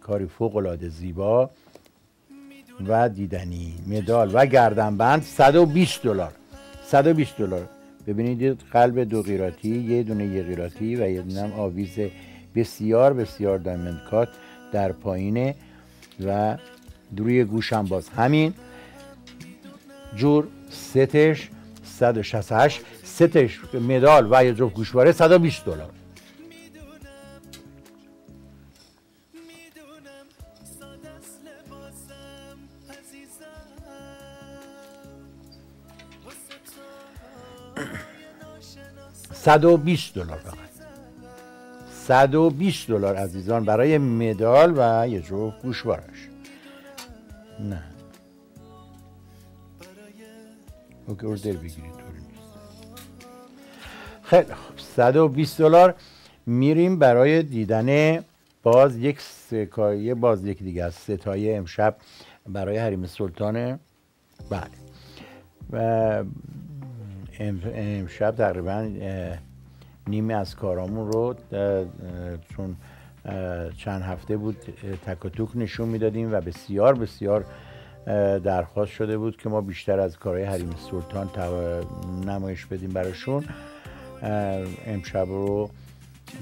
کاری فوق‌العاده زیبا و دیدنی. مدال و گردنبند $120. $120. ببینید قلب 2 قیراطی، یه دونه 1 قیراطی و یه دونه هم آویز بسیار بسیار دایموند کات در پایینه و روی گوشم باز همین جور. ستش 168، ستش مدال و یه جفت گوشواره $120. $120 فقط. $120 عزیزان برای مدال و یه جفت گوشوارش. نه اوکی اوردر بگیرید طوری نیست. خیلی خوب $120. میریم برای دیدن باز یک سکایه، باز یک دیگه از ستای امشب برای حریم سلطان. بله و امشب تقریبا نیمی از کارامون رو چون چند هفته بود تک و توک نشون میدادیم و بسیار بسیار درخواست شده بود که ما بیشتر از کارهای حریم سلطان نمایش بدیم براشون. امشب رو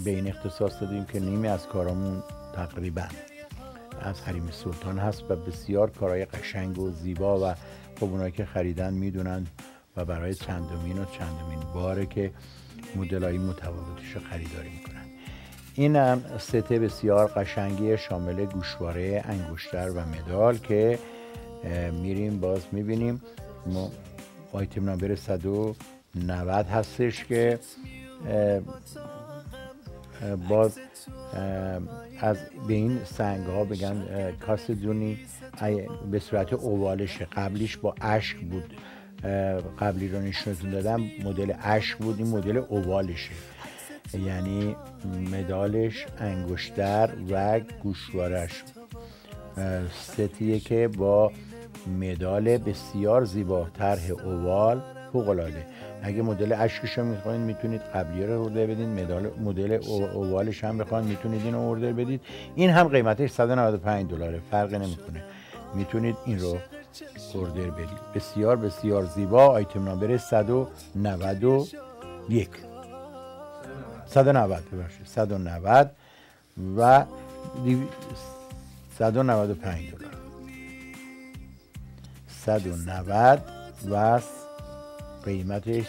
به این اختصاص دادیم که نیمی از کارامون تقریبا از حریم سلطان هست و بسیار کارهای قشنگ و زیبا و خب اونایی که خریدن میدونن و برای چندمین باره که مدل‌های متفاوتش رو خریداری میکنن. این هم ست بسیار قشنگی شامل گوشواره، انگشتر و مدال که میریم باز میبینیم. آیتم نامبر 190 هستش که باز از به این سنگ ها بگن کاسدونی به صورت اوالشه. قبلیش با اشک بود، قبلی رو نشونتون دادم مدل اشک بود، این مدل اوالشه، یعنی مدالش، انگشتر و گوشوارش. ستیه که با مدال بسیار زیبا، طرح اوال فوق‌العاده. اگه مدل اشکش رو میخواین میتونید قبلی رو اوردر بدید، مدل اوالش هم بخواین میتونید این رو اوردر بدید. این هم قیمتش $195، فرق نمیکنه، میتونید این رو اوردر بدید. بسیار بسیار زیبا. آیتم نامبر 191 190 و $195. 190 و قیمتش $195.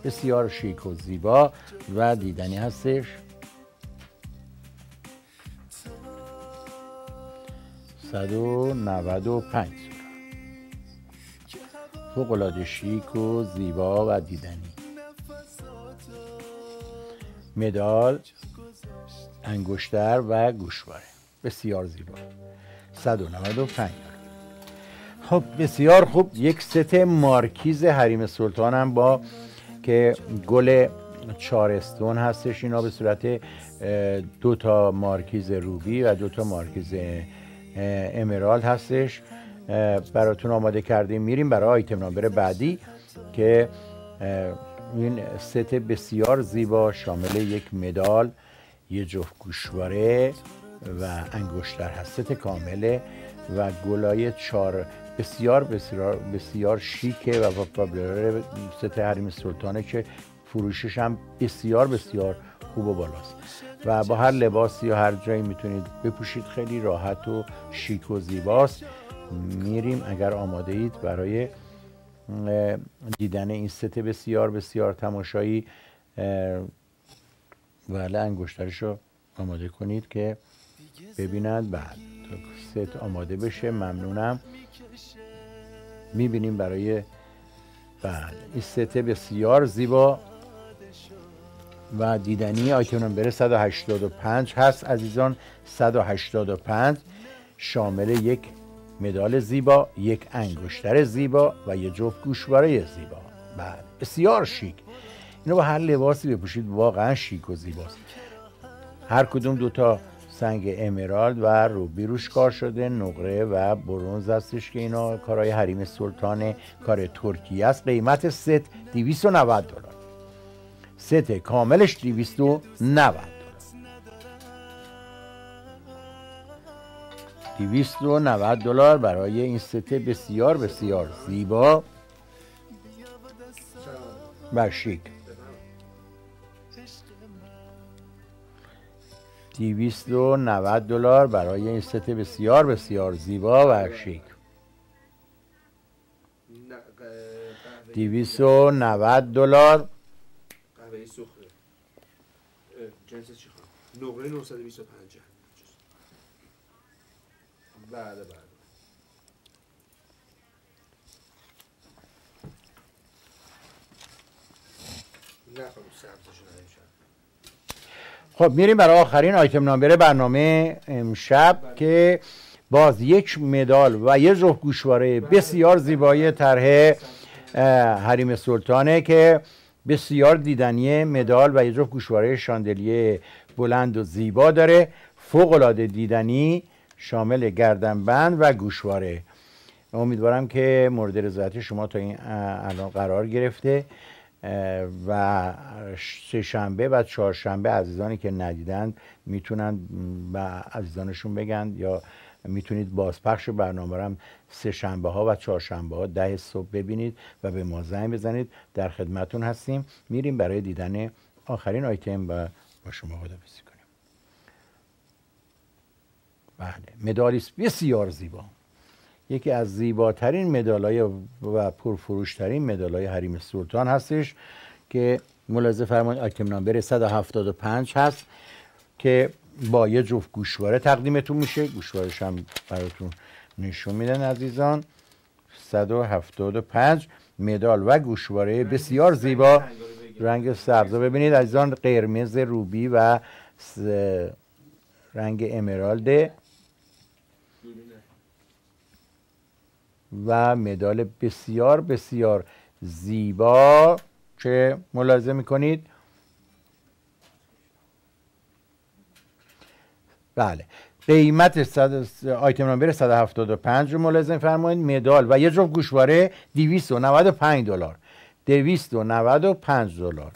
بسیار شیک و زیبا و دیدنی هستش. 195 فوق‌العاده شیک و زیبا و دیدنی. مدال، انگشتر و گوشواره بسیار زیبا. $195. خب بسیار خوب. یک ست مارکیز حریم سلطان هم با که گل چارستون هستش. اینا به صورت 2 تا مارکیز روبی و 2 تا مارکیز امرالد هستش براتون آماده کردیم. میریم برای آیتم نامبر بعدی که این ست بسیار زیبا شامل یک مدال، یه جفت گوشواره و انگشتر هست. ست کامله و گلای 4 بسیار بسیار بسیار شیکه و پاپولار ست حریم سلطانه که فروشش هم بسیار بسیار خوب و بالاست و با هر لباسی یا هر جایی میتونید بپوشید. خیلی راحت و شیک و زیباست. میریم اگر آماده اید برای دیدن این ست بسیار بسیار تماشایی. بله انگشترش رو آماده کنید که ببینند. بعد ست آماده بشه ممنونم. میبینیم برای این ست بسیار زیبا و دیدنی. آیتم نمبر 185 هست عزیزان. 185 شامل یک مدال زیبا، یک انگشتر زیبا و یک جفت گوشواره زیبا. بله بسیار شیک. اینو با هر لباسی بپوشید واقعا شیک و زیباست. هر کدوم 2 تا سنگ امرالد و روبی روش کار شده، نقره و برنز هستش که اینا کارهای حریم سلطان، کار ترکیه است. قیمت ست $290. ست کاملش $290. $290 برای این ست بسیار بسیار زیبا و شیک. $290 برای این ست بسیار بسیار زیبا و شیک. $290. قهوه سخنه جنس چی خواهم؟ نقره 925. بله. خب میریم برای آخرین آیتم نامبر برنامه امشب که باز یک مدال و یه جفت گوشواره بسیار زیبای طرح حریم سلطانه که بسیار دیدنیه. مدال و یه جفت گوشواره شاندلیه بلند و زیبا داره، فوق العاده دیدنی، شامل گردنبند و گوشواره. امیدوارم که مورد رضایت شما تا این الان قرار گرفته و سه شنبه و چهارشنبه عزیزانی که ندیدن میتونن به عزیزانشون بگن، یا میتونید بازپخش برنامه رو هم سه شنبه ها و چهارشنبه ها 10 صبح ببینید و به ما زنگ بزنید. در خدمتون هستیم. میریم برای دیدن آخرین آیتم و با شما خداحافظی کنیم. بله، مدالی بسیار زیبا، یکی از زیباترین مدال‌های و پرفروشترین مدال‌های حریم سلطان هستش که ملاحظه فرمایید آیتم نامبر 175 هست که با یه جفت گوشواره تقدیمتون میشه. گوشوارش هم براتون نشون میدن عزیزان. 175 مدال و گوشواره بسیار زیبا، رنگ سبز ببینید عزیزان، قرمز روبی و رنگ امرالد و مدال بسیار بسیار زیبا که ملاحظه میکنید. بله، قیمت آیتم نامبر 175 رو ملاحظه فرمایید. مدال و یه جفت گوشواره $295. $295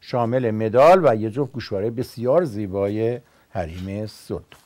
شامل مدال و یه جفت گوشواره بسیار زیبای حریم سلطان.